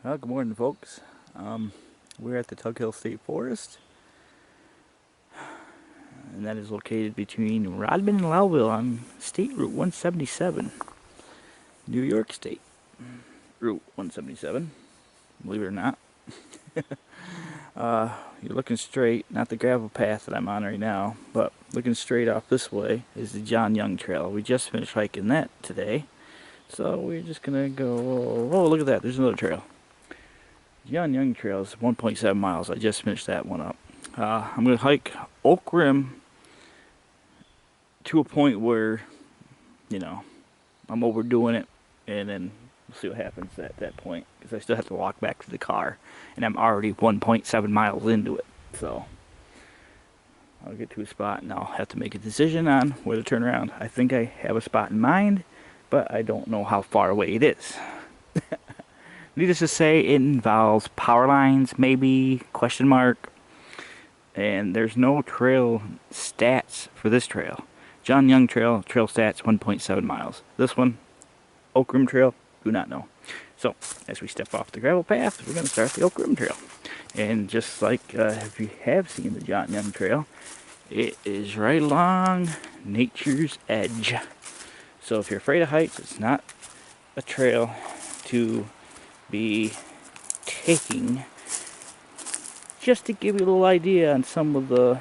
Well, good morning, folks. We're at the Tug Hill State Forest, and that is located between Rodman and Lowville on State Route 177, New York State Route 177. Believe it or not, you're looking straight, not the gravel path that I'm on right now, but looking straight off this way is the John Young Trail. We just finished hiking that today, so we're just gonna go. Oh, look at that! There's another trail. John Young Trail is 1.7 miles. I just finished that one up. I'm going to hike Oak Rim to a point where, I'm overdoing it, and then we'll see what happens at that point, because I still have to walk back to the car, and I'm already 1.7 miles into it. So I'll get to a spot, and I'll have to make a decision on where to turn around. I think I have a spot in mind, but I don't know how far away it is. Needless to say, it involves power lines, maybe, question mark. And there's no trail stats for this trail. John Young Trail, trail stats 1.7 miles. This one, Oak Rim Trail, do not know. So, as we step off the gravel path, we're going to start the Oak Rim Trail. And just like if you have seen the John Young Trail, it is right along nature's edge. So if you're afraid of heights, it's not a trail to be taking. Just to give you a little idea on some of the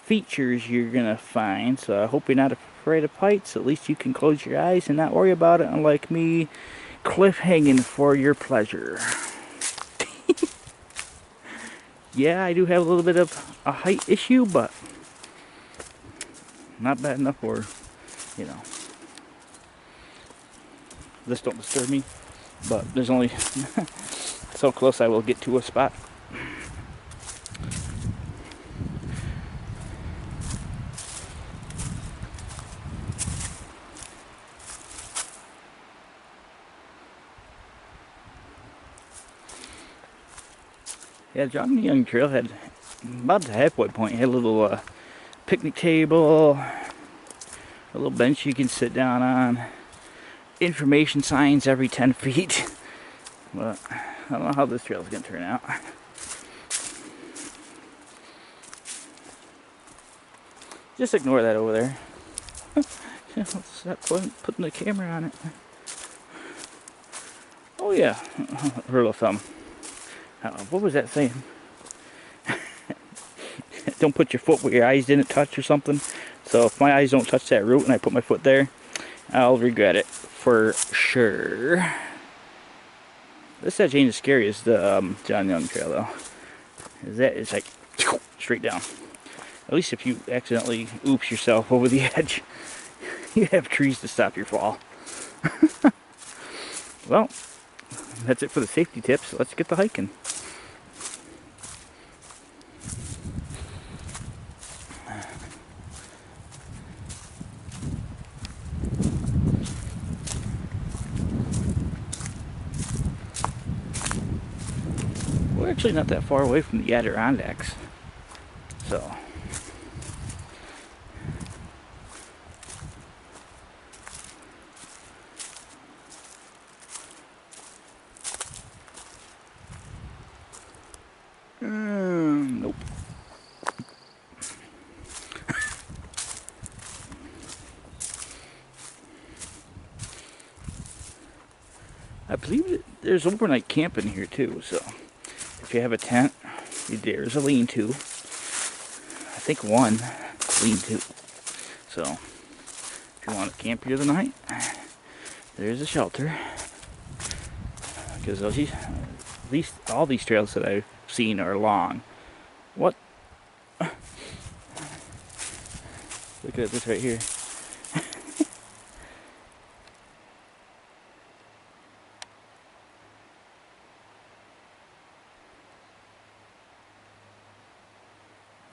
features you're gonna find. So I hope you're not afraid of heights. At least you can close your eyes and not worry about it, unlike me, cliffhanging for your pleasure. Yeah, I do have a little bit of a height issue, but not bad enough where, this don't disturb me. But there's only so close I will get to a spot. Yeah, John Young Trail had about the halfway point. Had a little picnic table, a little bench you can sit down on, information signs every 10 feet. But I don't know how this trail is going to turn out. Just ignore that over there. Let's stop putting the camera on it. Oh yeah, rule of thumb. What was that saying? Don't put your foot where your eyes didn't touch or something. So if my eyes don't touch that root and I put my foot there, I'll regret it for sure. This edge ain't as scary as the John Young Trail though. It's like straight down. At least if you accidentally oops yourself over the edge, you have trees to stop your fall. Well, that's it for the safety tips. Let's get to hiking. We're actually not that far away from the Adirondacks, so nope. I believe that there's overnight camping here too, so if you have a tent, there's a lean-to. I think one lean-to. So if you want to camp here the night, there's a shelter. Because at least all these trails that I've seen are long. What? Look at this right here.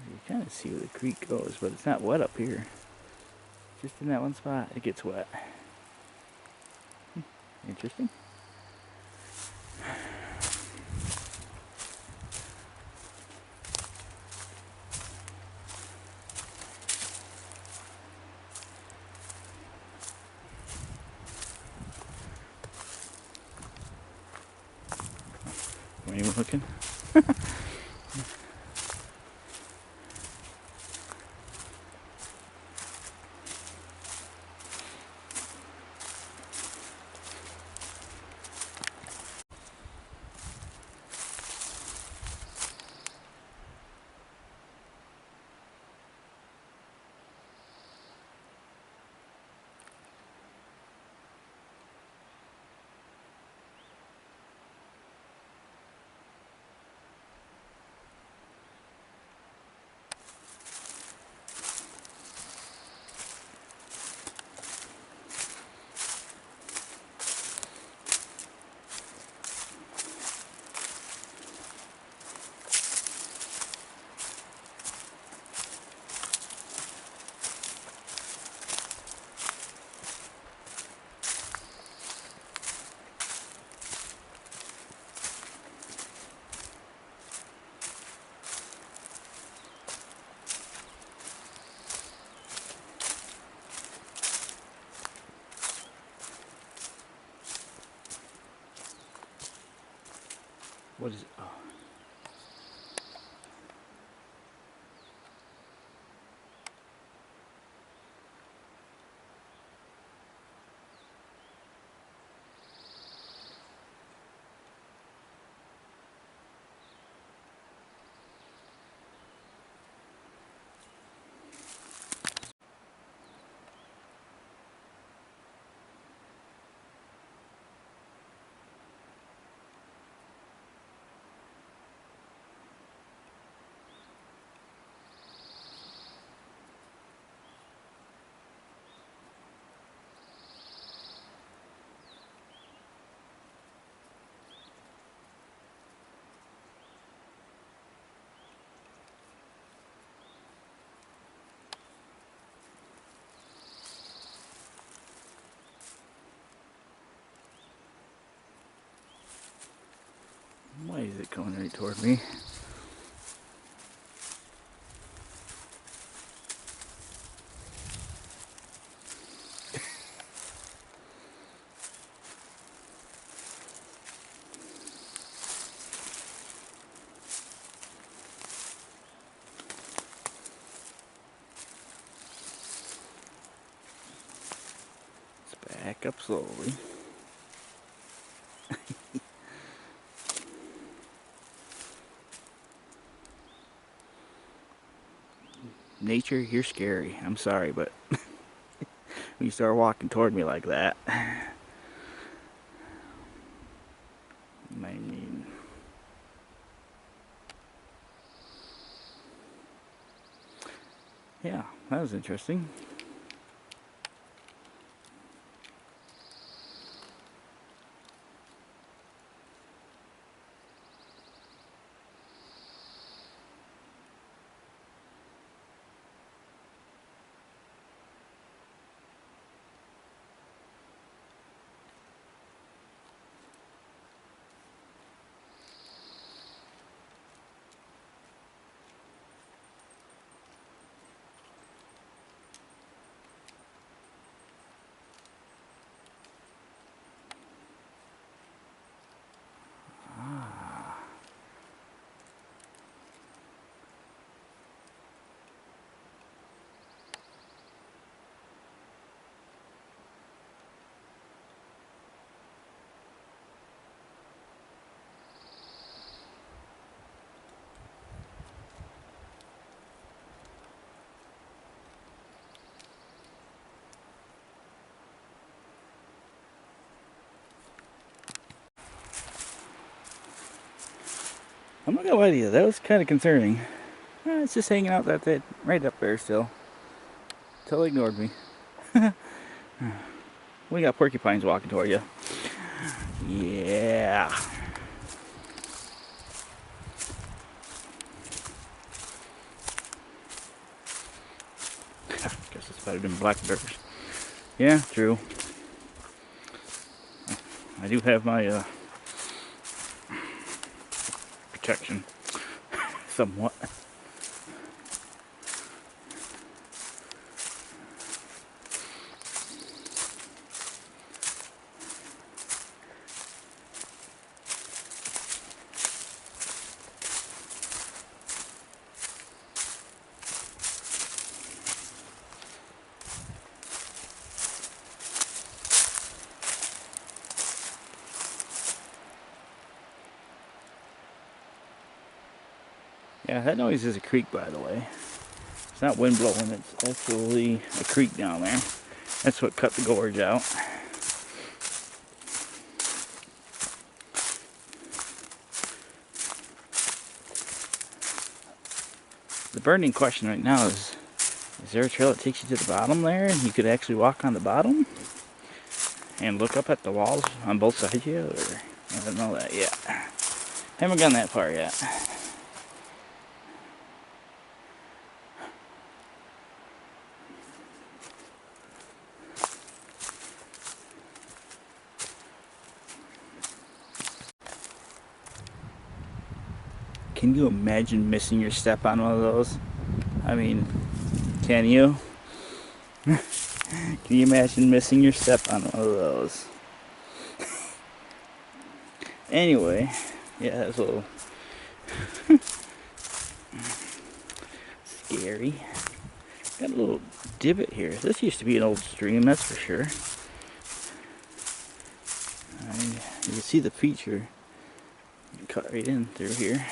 You kind of see where the creek goes, but it's not wet up here. Just in that one spot, it gets wet. Interesting. I'm looking. What is it? Oh. Why is it coming right toward me? Let's back up slowly. Nature, you're scary. I'm sorry, but when you start walking toward me like that, I mean, yeah, that was interesting. I'm not gonna lie to you, that was kind of concerning. It's just hanging out that right up there still. Totally ignored me. We got porcupines walking toward you. Yeah. Guess it's better than black bears. Yeah, true. I do have my protection, somewhat. Yeah, that noise is a creek, by the way. It's not wind blowing, it's actually a creek down there. That's what cut the gorge out. The burning question right now is there a trail that takes you to the bottom there and you could actually walk on the bottom and look up at the walls on both sides of you? Or I don't know that yet. Haven't gone that far yet. Can you imagine missing your step on one of those? I mean, can you? Can you imagine missing your step on one of those? Anyway, yeah, that's a little scary. Got a little divot here. This used to be an old stream, that's for sure. You can see the feature cut right in through here.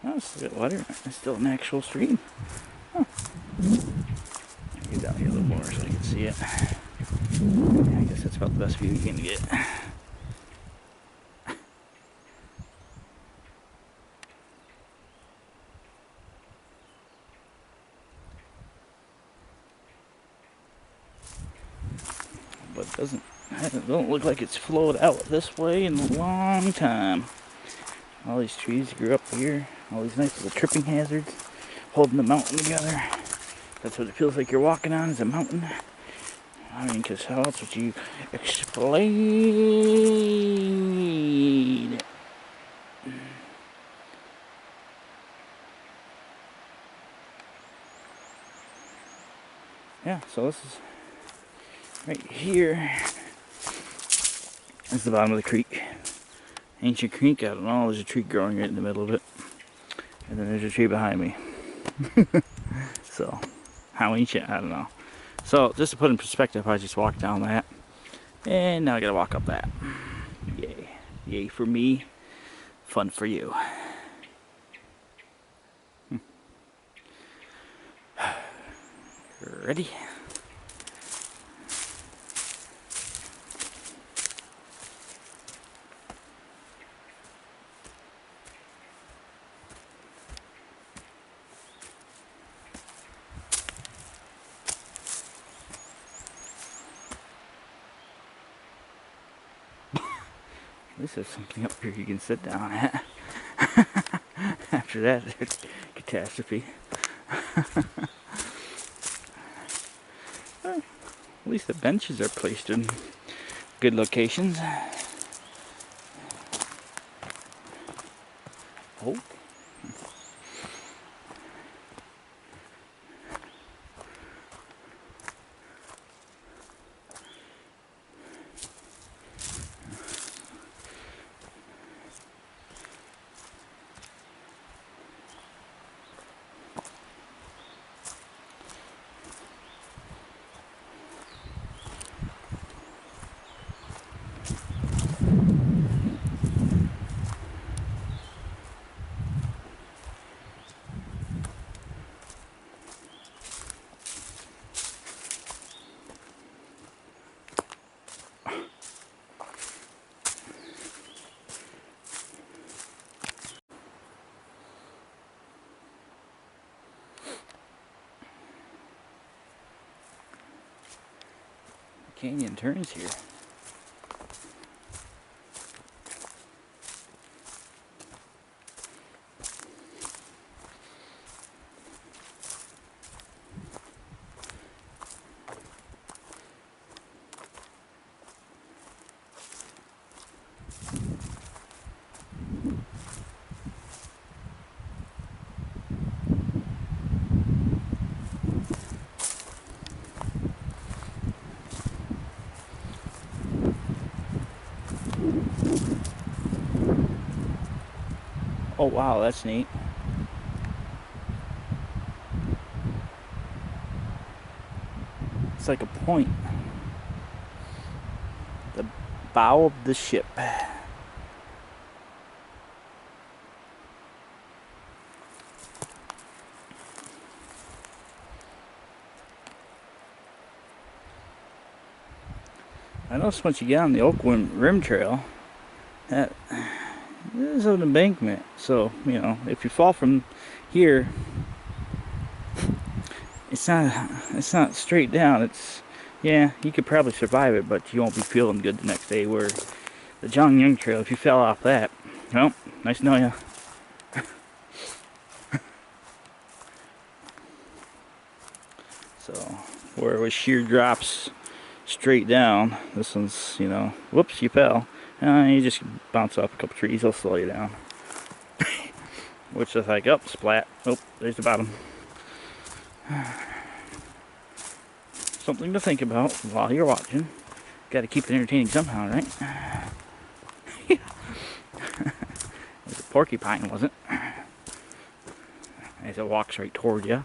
Oh, it's still got water. It's still an actual stream. Huh. Get down here a little more so I can see it. I guess that's about the best view you can get. But it don't look like it's flowed out this way in a long time. All these trees grew up here. All these nice little tripping hazards holding the mountain together. That's what it feels like you're walking on, is a mountain. I mean, because how else would you explain it? Yeah, so this is right here. This is the bottom of the creek. Ancient creek, I don't know, there's a tree growing right in the middle of it. And then there's a tree behind me. So, how ancient, I don't know. So, just to put in perspective, I just walked down that. And now I gotta walk up that. Yay. Yay for me, fun for you. Ready? At least there's something up here you can sit down at. After that, it's catastrophe. Well, at least the benches are placed in good locations. Oh. Canyon turns here. Oh wow, that's neat. It's like a point. The bow of the ship. I noticed once you get on the Oak Rim Trail that there's an embankment, so you know if you fall from here, it's not straight down. It's, yeah, you could probably survive it, but you won't be feeling good the next day. Where the John Young Trail, if you fell off that, well, nice to know ya. So where it was sheer drops straight down, this one's, you know, whoops, you fell. You just bounce off a couple trees, they'll slow you down. Which is like, oh, splat. Oh, there's the bottom. Something to think about while you're watching. Got to keep it entertaining somehow, right? It was a porcupine, wasn't it? As it walks right toward you.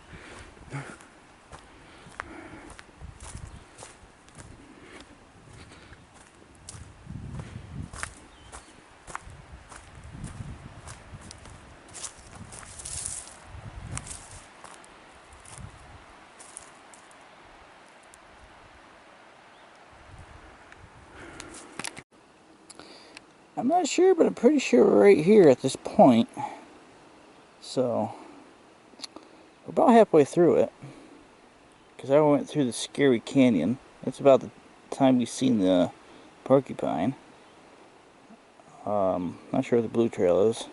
I'm not sure, but I'm pretty sure we're right here at this point. So, we're about halfway through it. Because I went through the Scary Canyon. That's about the time we've seen the porcupine. Not sure where the Blue Trail is.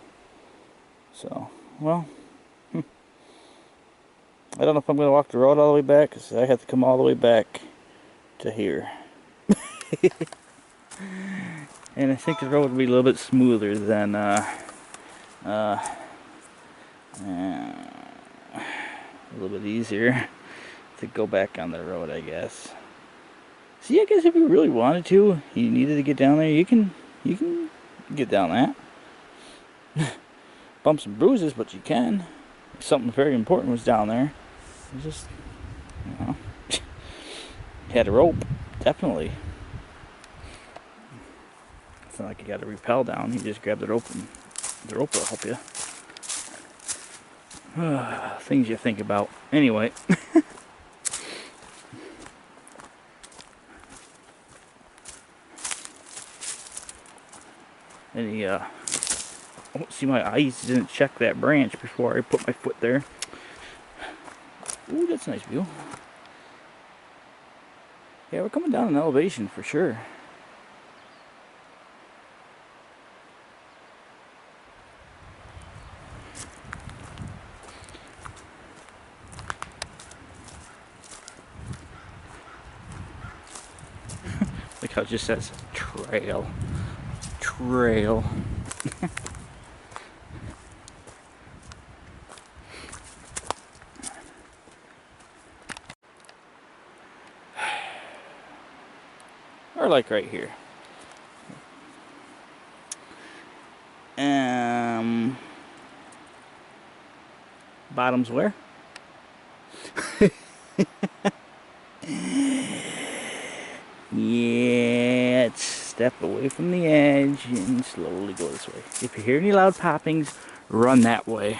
So, well, I don't know if I'm going to walk the road all the way back, because I have to come all the way back to here. And I think the road would be a little bit smoother than, a little bit easier to go back on the road, I guess. See, I guess if you really wanted to, you needed to get down there, you can get down that. Bumps and bruises, but you can. If something very important was down there, you just, you know, had a rope, definitely. It's not like you got to rappel down. You just grab the rope and the rope will help you. Things you think about. Anyway. Oh, see, my eyes didn't check that branch before I put my foot there. Ooh, that's a nice view. Yeah, we're coming down an elevation for sure. Like how it just says trail. Trail. Or like right here. Bottom's where? Yeah, it's step away from the edge and slowly go this way. If you hear any loud poppings, run that way.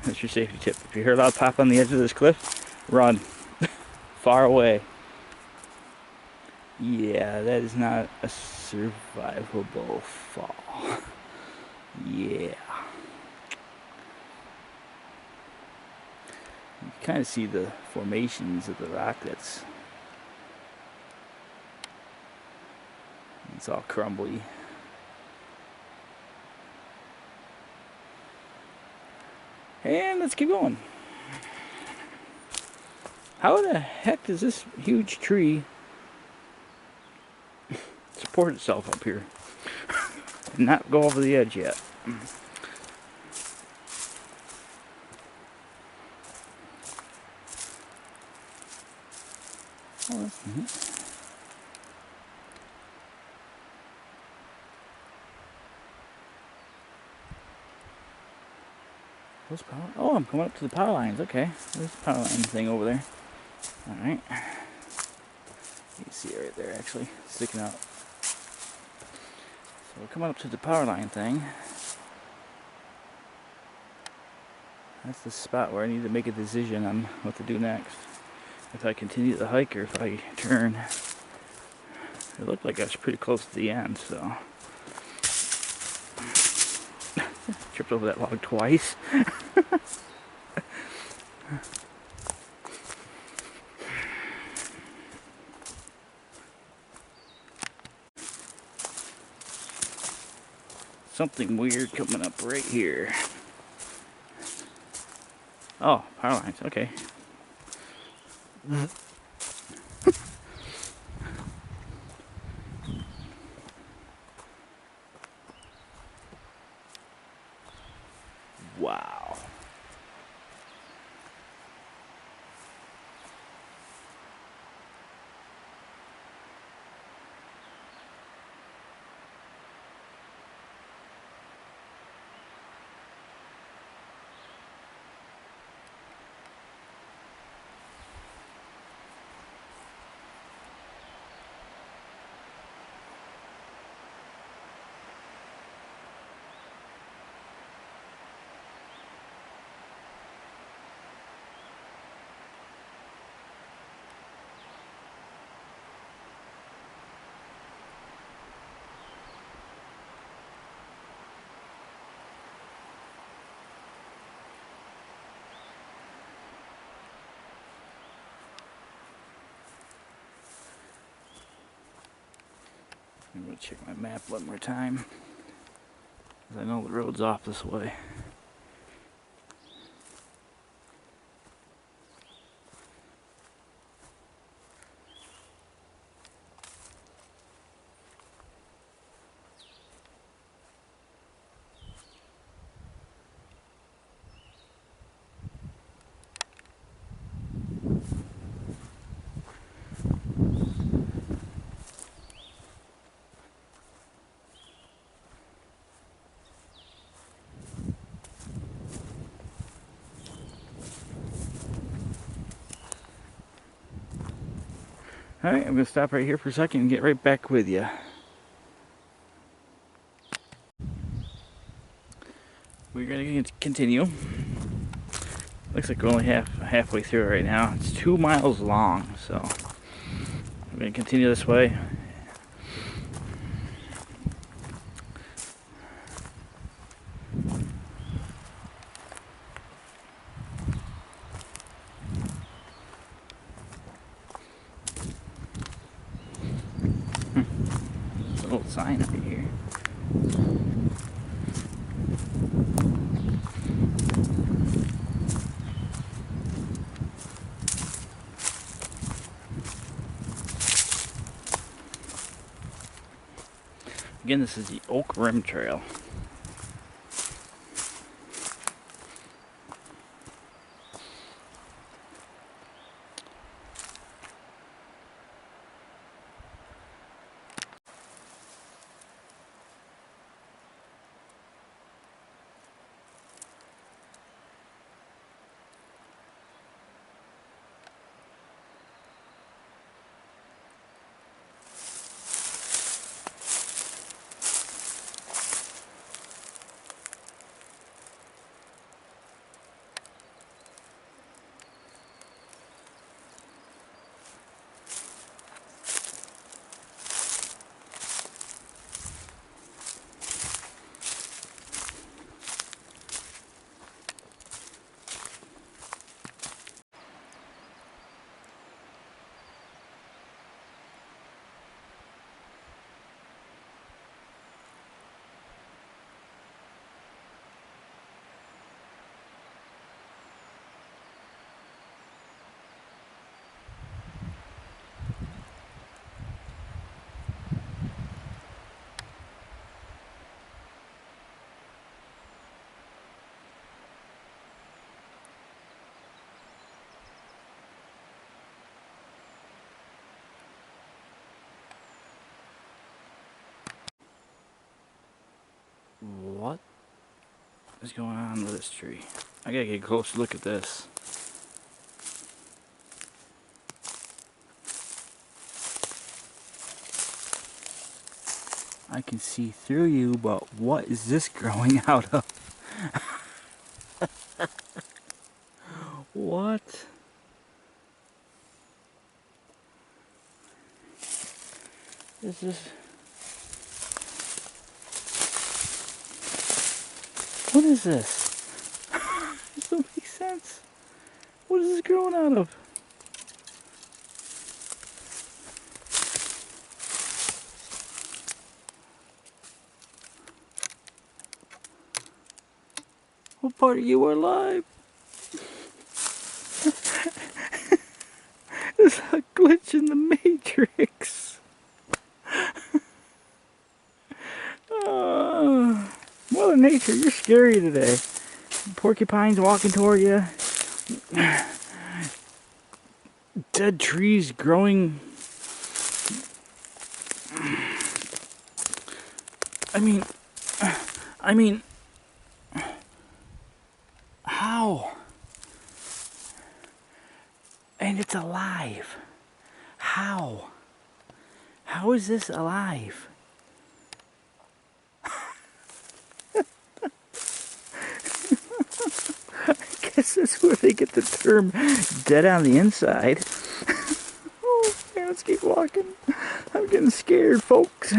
That's your safety tip. If you hear a loud pop on the edge of this cliff, run. Far away. Yeah, that is not a survivable fall. Yeah. You kind of see the formations of the rock that's... It's all crumbly. And let's keep going. How the heck does this huge tree support itself up here and not go over the edge yet? Oh, that's neat. Those power. Oh, I'm coming up to the power lines. Okay, there's the power line thing over there. All right. You can see it right there, actually, sticking out. So we're coming up to the power line thing. That's the spot where I need to make a decision on what to do next. If I continue the hike or if I turn. It looked like I was pretty close to the end, so. Tripped over that log twice. Something weird coming up right here. Oh, power lines, okay. Wow. I'm going to check my map one more time, because I know the road's off this way. Alright, I'm going to stop right here for a second and get right back with you. We're going to continue. Looks like we're only halfway through it right now. It's 2 miles long, so I'm going to continue this way. There's a little sign right here. Again, this is the Oak Rim Trail. is going on with this tree? I gotta get a closer look at this. I can see through you, but what is this growing out of? What? Is this? What is this? This don't make sense. What is this growing out of? What part of you are alive? There's a glitch in the matrix. Mother Nature, you're scary today. Porcupines walking toward you. Dead trees growing. I mean, how? And it's alive. How? How is this alive? I guess that's where they get the term dead on the inside. Oh, man, let's keep walking. I'm getting scared, folks.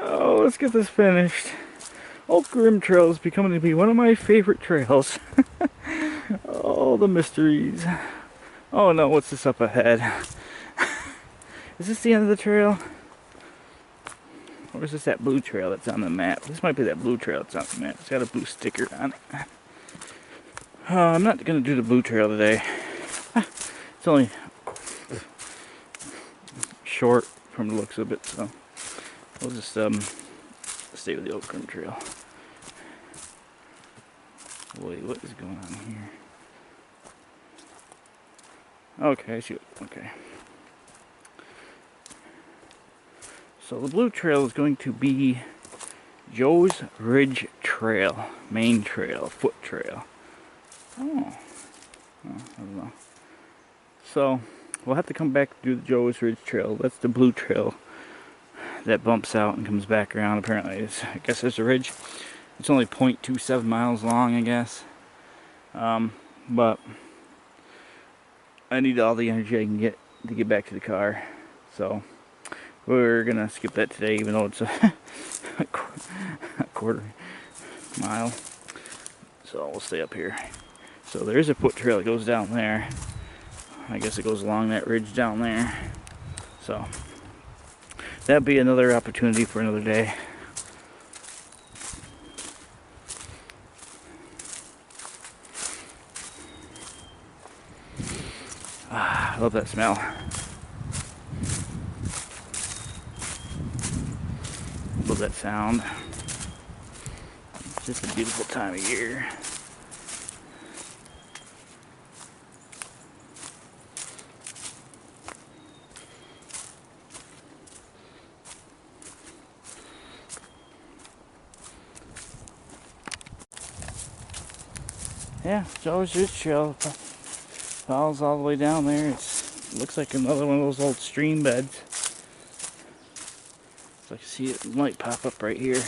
Oh, let's get this finished. Oak Rim Trail is becoming to be one of my favorite trails. Oh, the mysteries. Oh no, what's this up ahead? Is this the end of the trail? Or is this that blue trail that's on the map? This might be that blue trail that's on the map. It's got a blue sticker on it. I'm not going to do the blue trail today. It's only short from the looks of it, so we'll just stay with the Oak Rim Trail. Wait, what is going on here? Okay, I see it. Okay. So the blue trail is going to be Joe's Ridge Trail, main trail, foot trail. Oh, I don't know. So we'll have to come back to do the Joe's Ridge Trail. That's the blue trail that bumps out and comes back around. Apparently, I guess there's a ridge. It's only 0.27 miles long, I guess. But I need all the energy I can get to get back to the car. So we're gonna skip that today, even though it's a quarter mile. So we'll stay up here. So there's a foot trail that goes down there. I guess it goes along that ridge down there. So that'd be another opportunity for another day. Ah, I love that smell. Love that sound. It's just a beautiful time of year. Yeah, Joe's Ridge Trail follows all the way down there. It looks like another one of those old stream beds. So I can see it might pop up right here.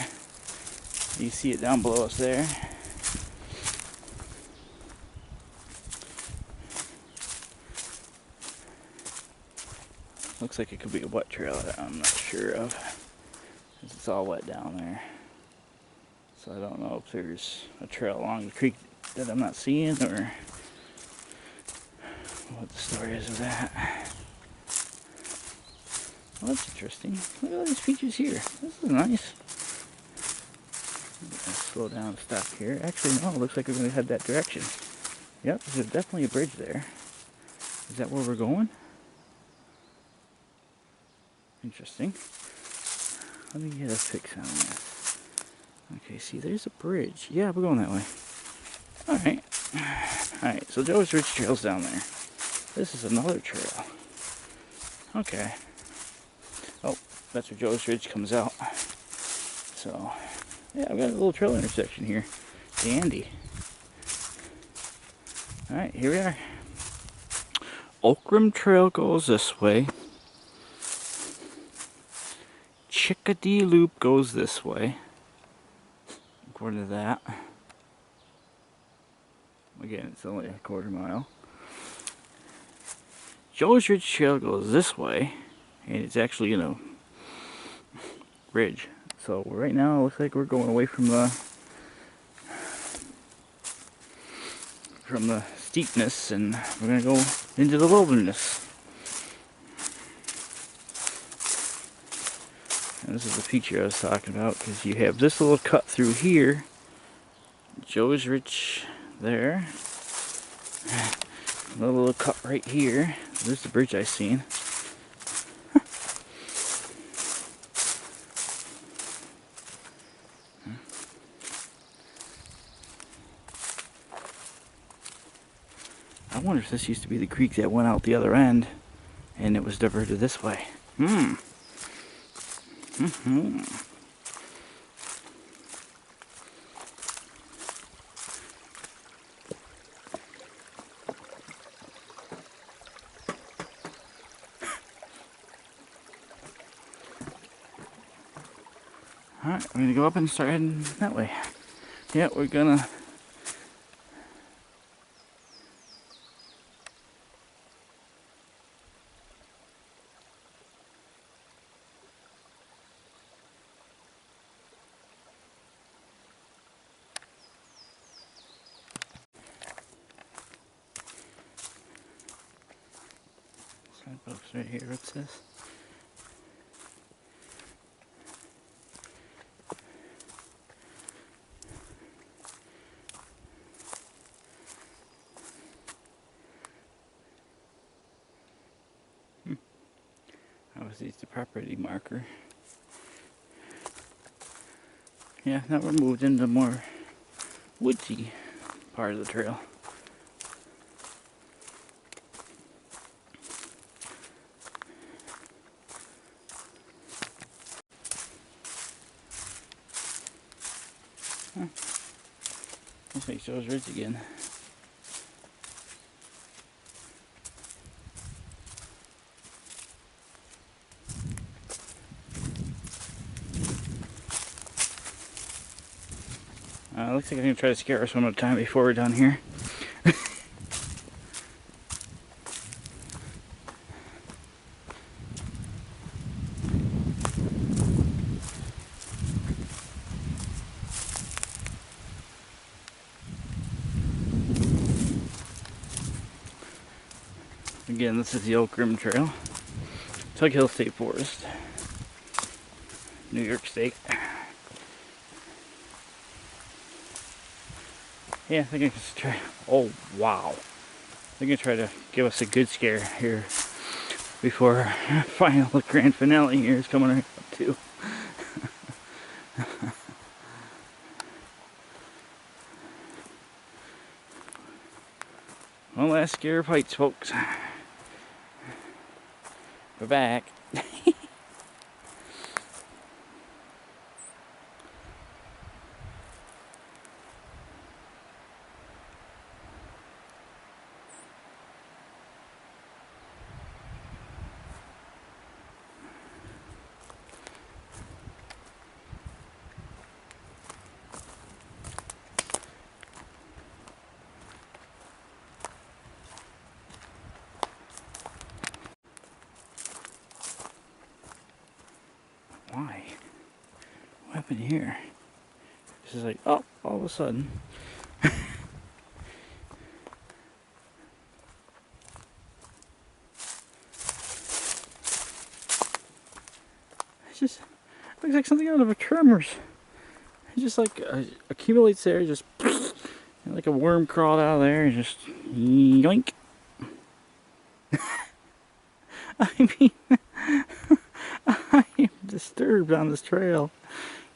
You see it down below us there. Looks like it could be a wet trail that I'm not sure of. It's all wet down there. So I don't know if there's a trail along the creek that I'm not seeing or what the story is of that. Well, that's interesting. Look at all these features here. This is nice. Slow down and stop here. Actually, no, it looks like we're going to head that direction. Yep, there's definitely a bridge there. Is that where we're going? Interesting. Let me get a fix on this. Okay, see, there's a bridge. Yeah, we're going that way. Alright. Alright, so Joe's Ridge Trail's down there. This is another trail. Okay. Oh, that's where Joe's Ridge comes out. So, Yeah, I've got a little trail intersection here. Dandy. Alright, here we are. Oakram Trail goes this way. Chickadee Loop goes this way. According to that. Again, it's only a quarter mile. Joe's Ridge Trail goes this way. And it's actually, you know, ridge. So right now it looks like we're going away from the steepness, and we're gonna go into the wilderness. And this is the feature I was talking about, because you have this little cut through here, Joe's Ridge there, another little cut right here. There's the bridge I seen. I wonder if this used to be the creek that went out the other end, and it was diverted this way. Alright, we're gonna go up and start heading that way. Yeah, we're gonna... Signpost right here, what's this? Obviously it's the property marker. Yeah, now we're moved into more woodsy part of the trail. Huh. Looks like Joe's Ridge again. Looks like I'm going to try to scare us one more time before we're done here. Again, this is the Oakram Trail. Tug Hill State Forest. New York State. Yeah, I think I can try. Oh, wow. I think I try to give us a good scare here before our final grand finale here is coming right up too. One last scare of heights, folks. We're back. Why? What happened here? This is like, oh, all of a sudden. It just looks like something out of a Tremors. It just like accumulates there, just like a worm crawled out of there and just yoink. I mean, I am disturbed on this trail.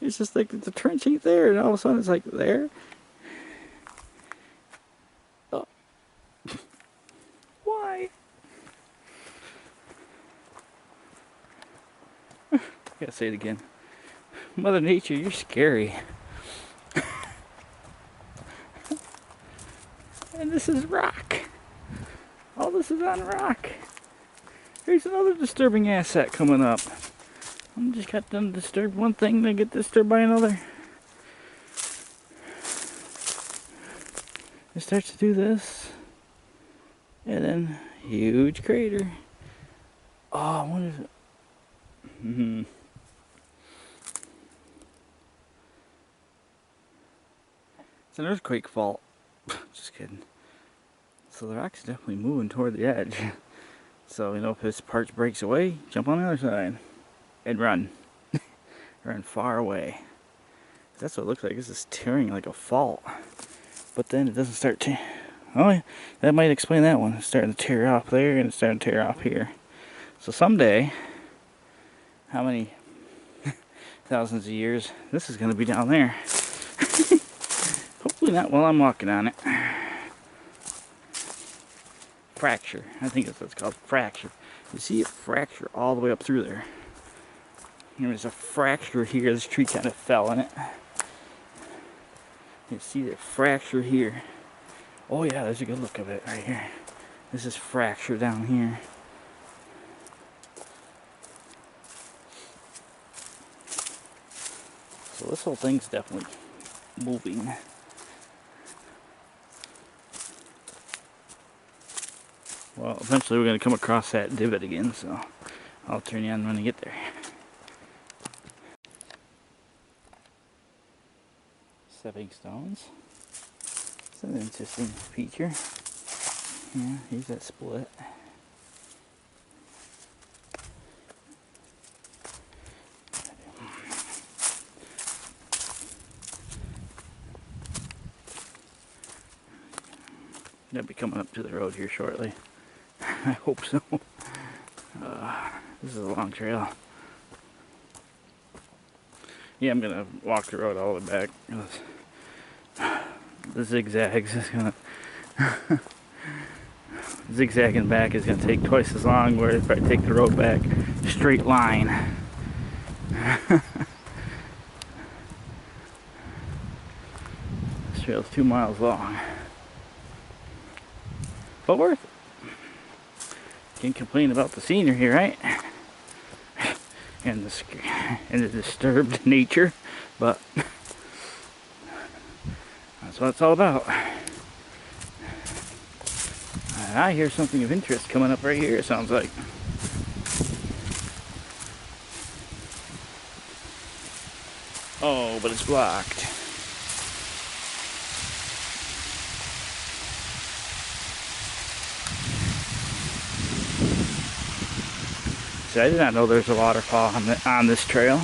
It's just like the trench ain't there, and all of a sudden it's like there. Oh. Why? I gotta say it again. Mother Nature, you're scary. And this is rock. All this is on rock. Here's another disturbing asset coming up. I'm just got done disturb one thing, then get disturbed by another. It starts to do this. And then, huge crater. Oh, what is it? It's an earthquake fault. Just kidding. So the rock's definitely moving toward the edge. So, you know, if this part breaks away, jump on the other side. And run. Run far away. That's what it looks like. This is tearing like a fault. But then it doesn't start to... Oh, yeah. That might explain that one. It's starting to tear off there and it's starting to tear off here. So someday, how many thousands of years, this is going to be down there. Hopefully not while I'm walking on it. Fracture. I think that's what it's called. Fracture. You see it fracture all the way up through there. And there's a fracture here. This tree kind of fell in it. You see the fracture here. Oh yeah, there's a good look of it right here. This is fracture down here. So this whole thing's definitely moving. Well, eventually we're going to come across that divot again, so I'll turn you on when I get there. Stepping stones. It's an interesting feature. Yeah, here's that split. They'll be coming up to the road here shortly. I hope so. This is a long trail. Yeah, I'm gonna walk the road all the way back. The zigzags is gonna zigzagging back is gonna take twice as long. Where if I take the road back straight line. This trail's 2 miles long, but worth it. Can't complain about the scenery, right? And the disturbed nature, but that's what it's all about. I hear something of interest coming up right here, it sounds like. Oh, but it's blocked. See, I did not know there's a waterfall on this trail.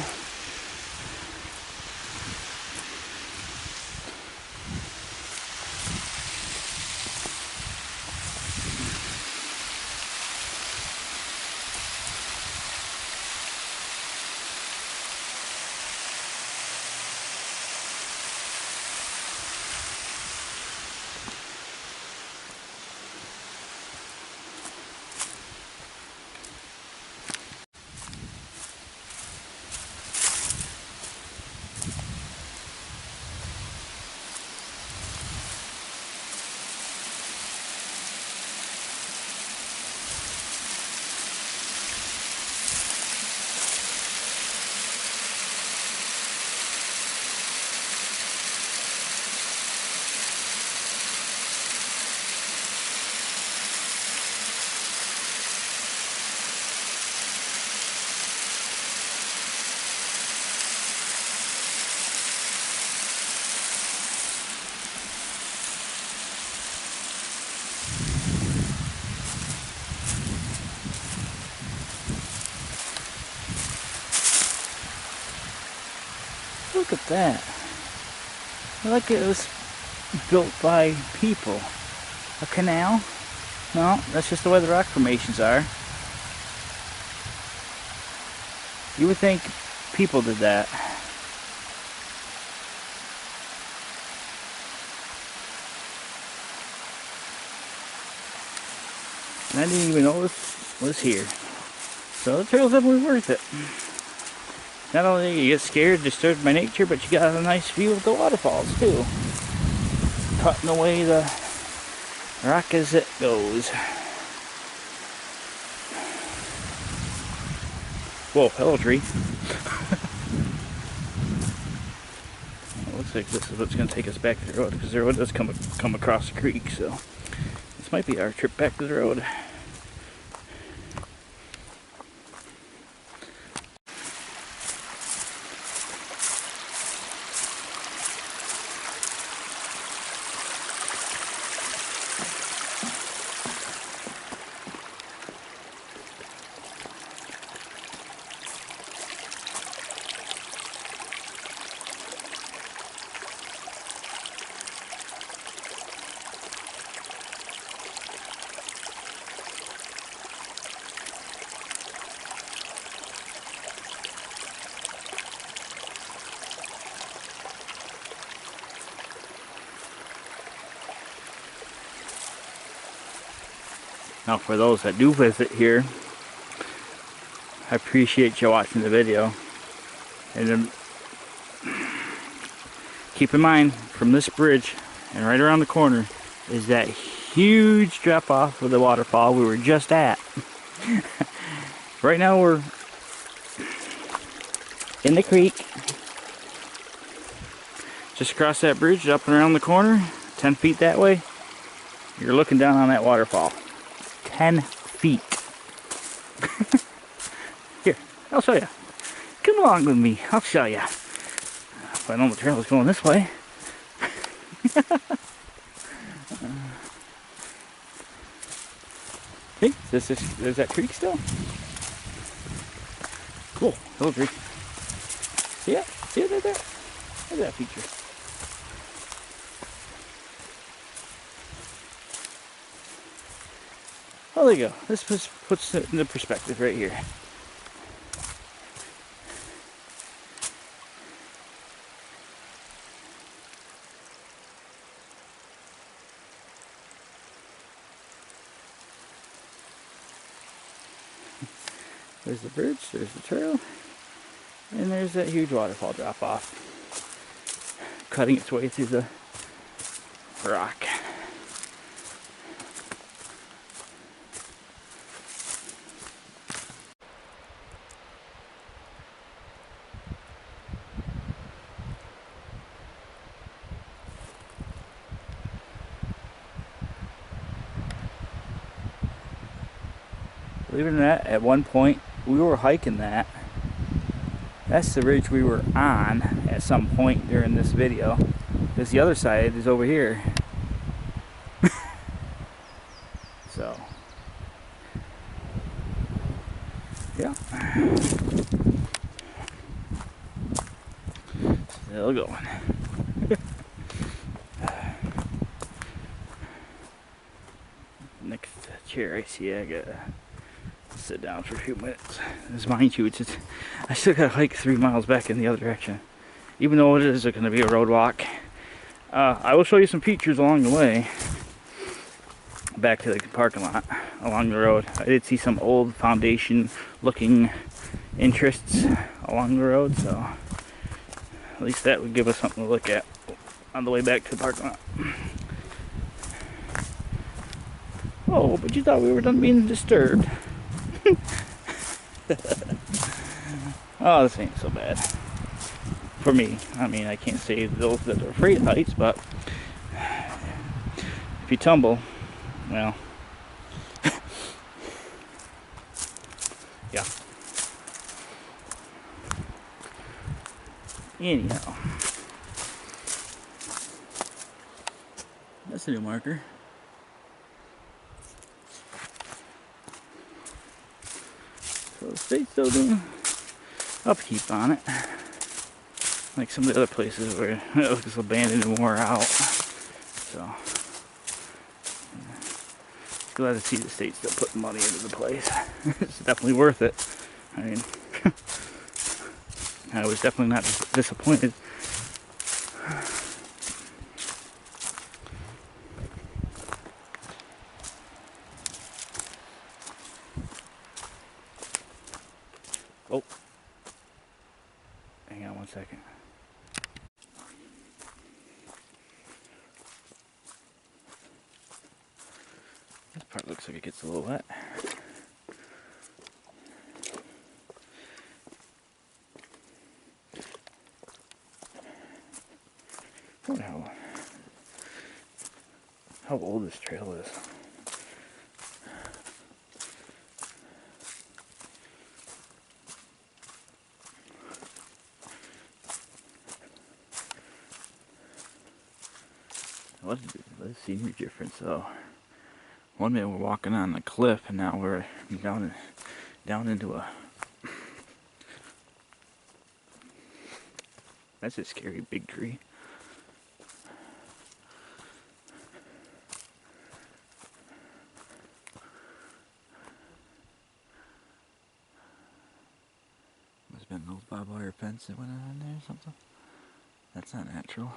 Look at that. Like it was built by people. A canal? No, that's just the way the rock formations are. You would think people did that. And I didn't even know this was here. So the trail's definitely worth it. Not only do you get scared, disturbed by nature, but you got a nice view of the waterfalls too. Cutting away the Rock as it goes. Whoa, hello tree. It looks like this is what's going to take us back to the road, because the road does come across the creek, so this might be our trip back to the road. Now for those that do visit here, I appreciate you watching the video. And then keep in mind, from this bridge and right around the corner is that huge drop off of the waterfall we were just at. Right now we're in the creek. Just across that bridge, up and around the corner, 10 feet that way, you're looking down on that waterfall. 10 feet. Here, I'll show you. Come along with me, I'll show you. If I know the trail is going this way. Hey, is that creek still? Cool, little creek. See it? See it right there? Look at that feature. Oh, there you go. This puts it into perspective right here. There's the bridge, there's the trail, and there's that huge waterfall drop off, cutting its way through the rock. Believe it or not, at one point we were hiking that. That's the ridge we were on at some point during this video, because the other side is over here. So yeah, still going. Next chair I see, I gotta sit down for a few minutes. As mind you, I still gotta hike 3 miles back in the other direction, even though it is going to be a road walk. I will show you some features along the way back to the parking lot along the road. I did see some old foundation looking interests along the road, so at least that would give us something to look at on the way back to the parking lot. Oh, but you thought we were done being disturbed. Oh, this ain't so bad for me. I mean, I can't say those that are afraid of heights, but if you tumble, well, yeah. Anyhow, that's a new marker. So the state's still doing upkeep on it, like some of the other places where it looks abandoned and wore out. So glad to see the state still putting money into the place. It's definitely worth it. I mean, I was definitely not disappointed. Oh, hang on one second. wonder how old this trail is. What a scenery difference though. One minute we're walking on the cliff and now we're down into a... That's a scary big tree. Must have been an old barbed wire fence that went on there or something. That's not natural.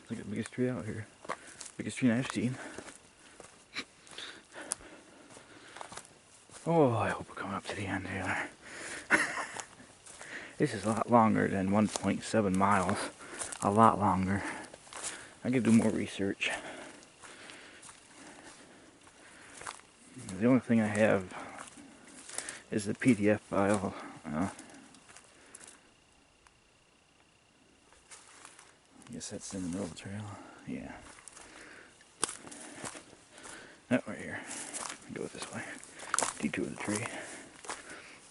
Look at the biggest tree out here. Biggest tree I've seen. Oh, I hope we're coming up to the end here. This is a lot longer than 1.7 miles. A lot longer. I could do more research. The only thing I have is the PDF file. I guess that's in the middle of the trail. Yeah. That right here. Go this way. Detour the tree.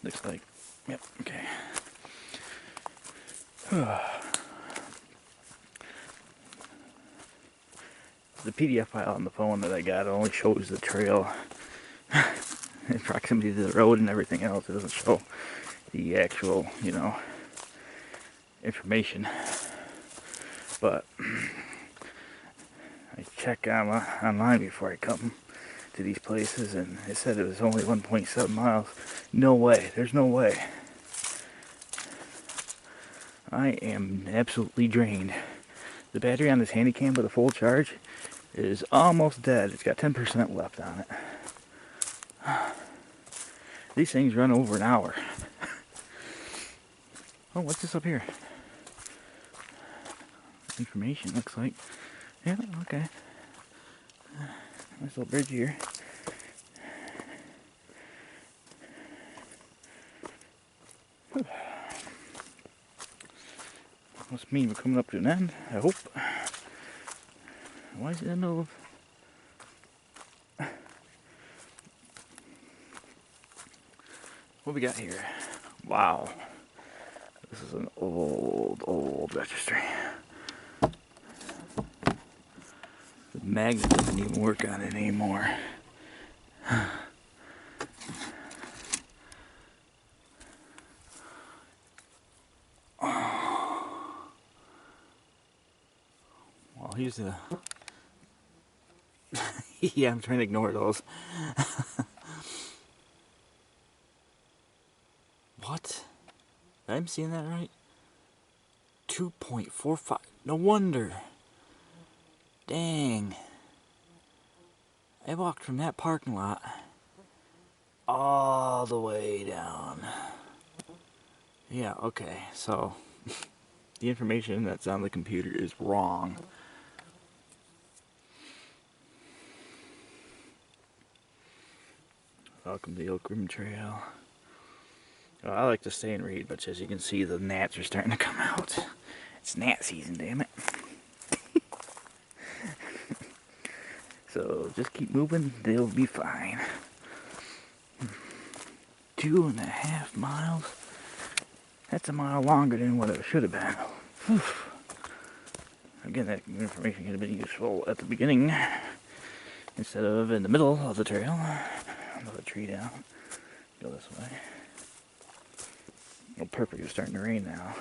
Looks like. Yep. Okay. The PDF file on the phone that I got only shows the trail in proximity to the road and everything else. It doesn't show the actual, information. But I check online before I come to these places, and it said it was only 1.7 miles. No way. There's no way. I am absolutely drained. The battery on this Handycam with a full charge is almost dead. It's got 10% left on it. These things run over an hour. Oh, what's this up here? Information, looks like. Yeah, okay. Nice little bridge here. Must mean we're coming up to an end, I hope. Why is it in the middle of... What we got here? Wow. This is an old registry. The magnet doesn't even work on it anymore. Well, here's the... Yeah, I'm trying to ignore those. What? I'm seeing that right? 2.45. No wonder. Dang. I walked from that parking lot all the way down. Yeah, okay. So, the information that's on the computer is wrong. Welcome to the Oak Rim Trail. Well, I like to stay and read, but as you can see, the gnats are starting to come out. It's gnat season, damn it. So just keep moving, they'll be fine. 2.5 miles. That's a mile longer than what it should have been. Whew. Again, that information could have been useful at the beginning instead of in the middle of the trail. Another tree down. Go this way. Oh, perfect. It's starting to rain now.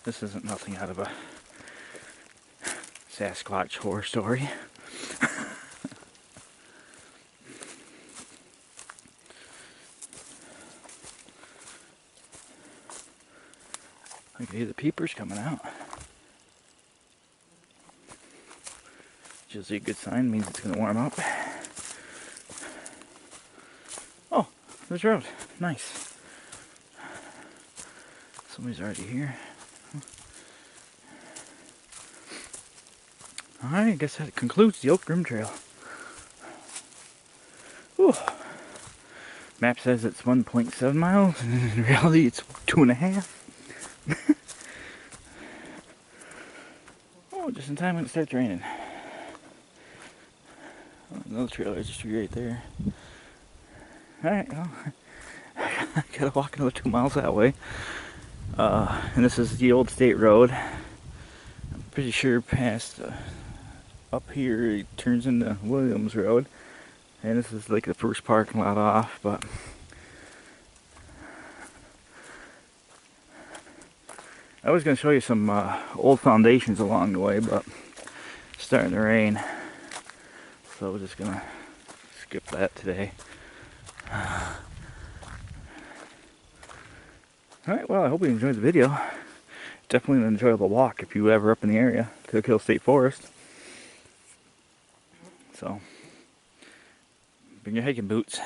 This isn't nothing out of a Sasquatch horror story. I can hear the peepers coming out. Which is a good sign, means it's going to warm up. Oh, there's a road. Nice. Somebody's already here. Alright, I guess that concludes the Oak Rim Trail. Whew. Map says it's 1.7 miles, and in reality it's 2.5. Oh, just in time when it starts raining. Oh, another trailer just right there. Alright, well, I gotta walk another 2 miles that way. And this is the old state road. I'm pretty sure past up here it turns into Williams Road. And this is like the first parking lot off, but I was going to show you some old foundations along the way, but it's starting to rain. So we're just going to skip that today. Alright, well, I hope you enjoyed the video. Definitely an enjoyable walk if you were ever up in the area, Cook Hill State Forest. So, bring your hiking boots.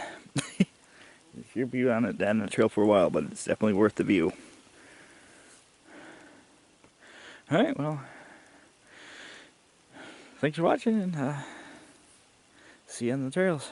You'll be on it down the trail for a while, but it's definitely worth the view. Alright, well, thanks for watching, and see you on the trails.